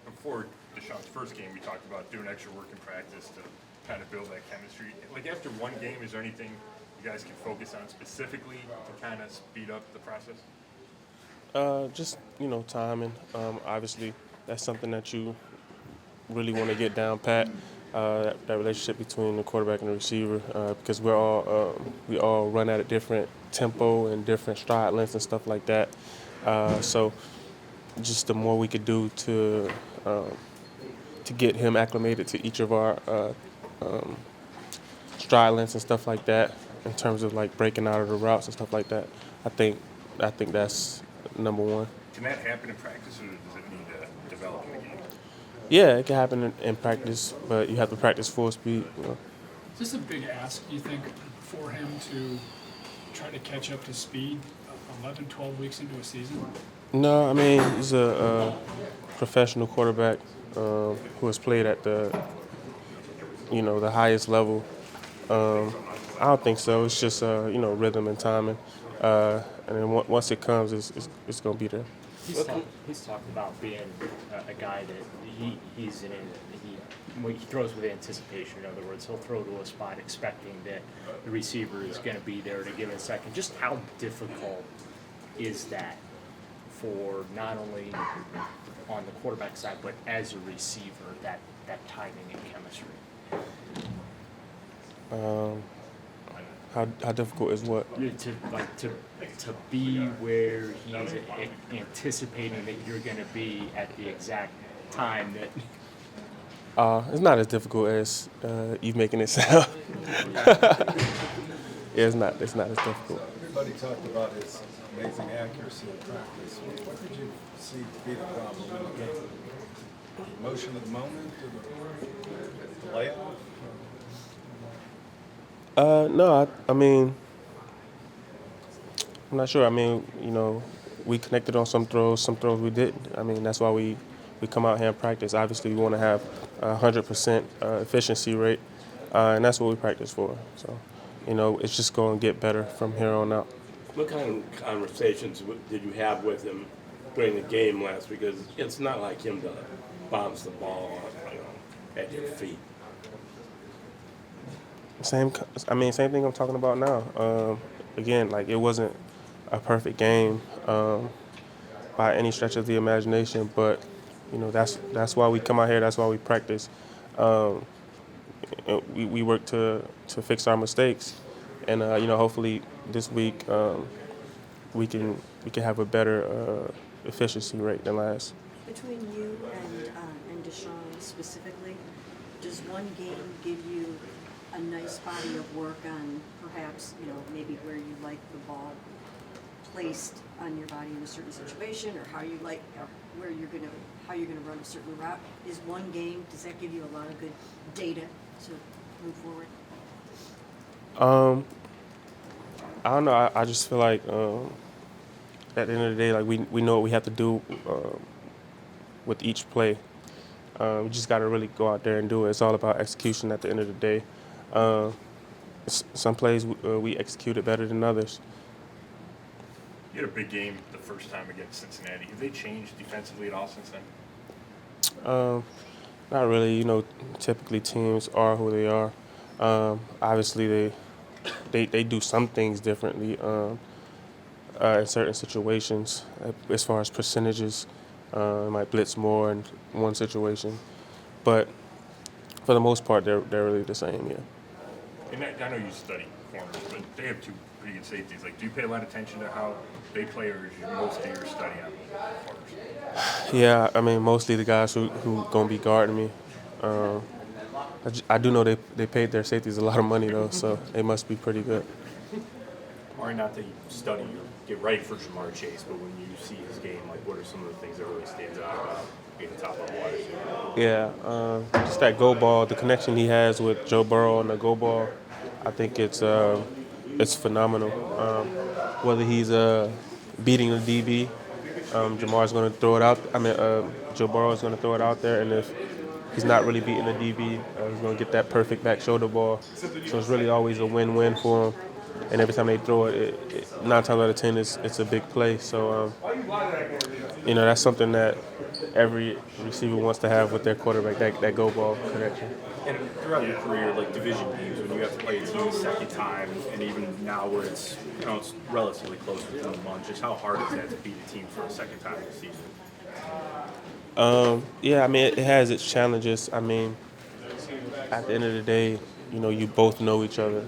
before Deshaun's first game, we talked about doing extra work in practice to kind of build that chemistry. Like after one game, is there anything you guys can focus on specifically to kind of speed up the process? Just timing. Obviously, that's something that you really want to get down pat. That relationship between the quarterback and the receiver, because we all run at a different tempo and different stride lengths and stuff like that. So just the more we could do to get him acclimated to each of our stride lengths and stuff like that, in terms of like breaking out of the routes and stuff like that. I think that's number one. Can that happen in practice, or does it need to develop in the game? Yeah, it can happen in practice, but you have to practice full speed. Is this a big ask, you think, for him to try to catch up to speed 11, 12 weeks into a season? No, I mean, he's a professional quarterback who has played at the highest level. I don't think so. It's just rhythm and timing, and then once it comes, it's gonna be there. He's talked about being a guy that he throws with anticipation. In other words, he'll throw to a spot expecting that the receiver is going to be there at a given second. Just how difficult is that for not only on the quarterback side, but as a receiver, that timing and chemistry? How difficult is what? To be where he's anticipating that you're going to be at the exact time that. It's not as difficult as you making it sound. Yeah, it's not as difficult. Everybody talked about his amazing accuracy in practice. What did you see to be the problem in the game? Motion of the moment, or the layoff? No, I mean, I'm not sure. I mean, we connected on some throws we didn't. I mean, that's why we come out here and practice. Obviously, we want to have 100% efficiency rate, and that's what we practice for. So, it's just going to get better from here on out. What kind of conversations did you have with him during the game last week? Because it's not like him to bounce the ball at your feet. Same thing I'm talking about now. Again, like, it wasn't a perfect game by any stretch of the imagination, but that's why we come out here. That's why we practice. We work to fix our mistakes, and hopefully this week we can have a better efficiency rate than last. Between you and Deshaun specifically, does one game give you a nice body of work on perhaps maybe where you like the ball placed on your body in a certain situation, or how you like, or how you're gonna run a certain route? Is one game, does that give you a lot of good data to move forward? I don't know. I just feel like at the end of the day, like we know what we have to do with each play. We just got to really go out there and do it. It's all about execution at the end of the day. Some plays we executed better than others. You had a big game the first time against Cincinnati. Have they changed defensively at all since then? Not really. Typically teams are who they are. Obviously, they do some things differently in certain situations. As far as percentages, might blitz more in one situation, but for the most part, they're really the same. Yeah. And I know you study corners, but they have two pretty good safeties. Like, do you pay a lot of attention to how they play, or is most of your study on corners? Yeah, I mean, mostly the guys who gonna be guarding me. I do know they paid their safeties a lot of money though, so they must be pretty good. Or not that you study or get ready for Jamar Chase, but when you see his game, like, what are some of the things that really stands out about being top of the water? Yeah, just that go ball, the connection he has with Joe Burrow and the go ball, I think it's phenomenal. Whether he's beating the DB, Jamar's going to throw it out. Joe Burrow is going to throw it out there, and if he's not really beating the DB, he's going to get that perfect back shoulder ball. So it's really always a win-win for him. And every time they throw it, 9 times out of 10, it's a big play. So, that's something that every receiver wants to have with their quarterback, that go ball connection. And throughout your career, like division games, when you have to play a team a second time, and even now where it's it's relatively close within a month, just how hard is that to beat a team for a second time this season? Yeah, I mean, it has its challenges. I mean, at the end of the day, you both know each other.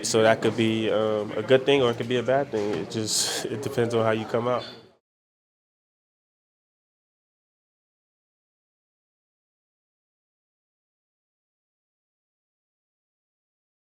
So that could be a good thing or it could be a bad thing. It depends on how you come out.